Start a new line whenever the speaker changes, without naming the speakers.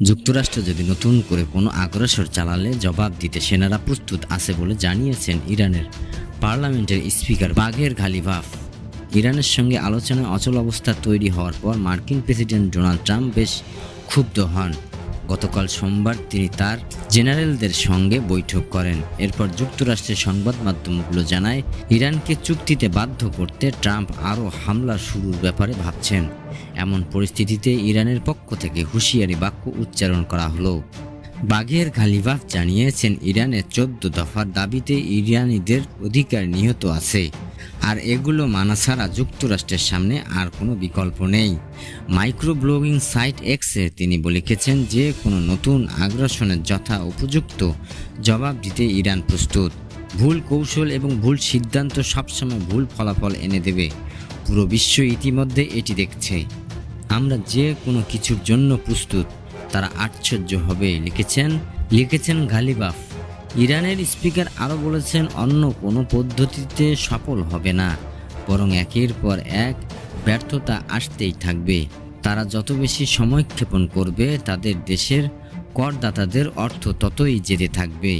যুক্তরাষ্ট্র যদি নতুন করে কোনো আগ্রাসন চালালে জবাব দিতে সেনারা প্রস্তুত আছে বলে জানিয়েছেন ইরানের পার্লামেন্টের স্পিকার বাঘের ঘালিবাফ। ইরানের সঙ্গে আলোচনায় অচল অবস্থা তৈরি হওয়ার পর মার্কিন প্রেসিডেন্ট ডোনাল্ড ট্রাম্প বেশ ক্ষুব্ধ হন। গতকাল সোমবার তিনি তার জেনারেলদের সঙ্গে বৈঠক করেন। এরপর যুক্তরাষ্ট্রের সংবাদ মাধ্যমগুলো জানায়, ইরানকে চুক্তিতে বাধ্য করতে ট্রাম্প আরও হামলা শুরুর ব্যাপারে ভাবছেন। এমন পরিস্থিতিতে ইরানের পক্ষ থেকে হুঁশিয়ারি বাক্য উচ্চারণ করা হলো। বাঘের ঘালিবাফ জানিয়েছেন, ইরানের 14 দফার দাবিতে ইরানিদের অধিকার নিহত আছে, আর এগুলো মানা ছাড়া যুক্তরাষ্ট্রের সামনে আর কোনো বিকল্প নেই। মাইক্রো ব্লগিং সাইট এক্সে তিনি লিখেছেন যে কোনো নতুন আগ্রাসনের যথা উপযুক্ত জবাব দিতে ইরান প্রস্তুত। ভুল কৌশল এবং ভুল সিদ্ধান্ত সবসময় ভুল ফলাফল এনে দেবে। পুরো বিশ্ব ইতিমধ্যে এটি দেখছে। আমরা যে কোনো কিছুর জন্য প্রস্তুত, তারা আশ্চর্য হবে, লিখেছেন ঘালিবাফ। ইরানের স্পিকার আরও বলেছেন, অন্য কোনো পদ্ধতিতে সফল হবে না, বরং একের পর এক ব্যর্থতা আসতেই থাকবে। তারা যত বেশি সময়ক্ষেপণ করবে, তাদের দেশের করদাতাদের অর্থ ততই যেতে থাকবে।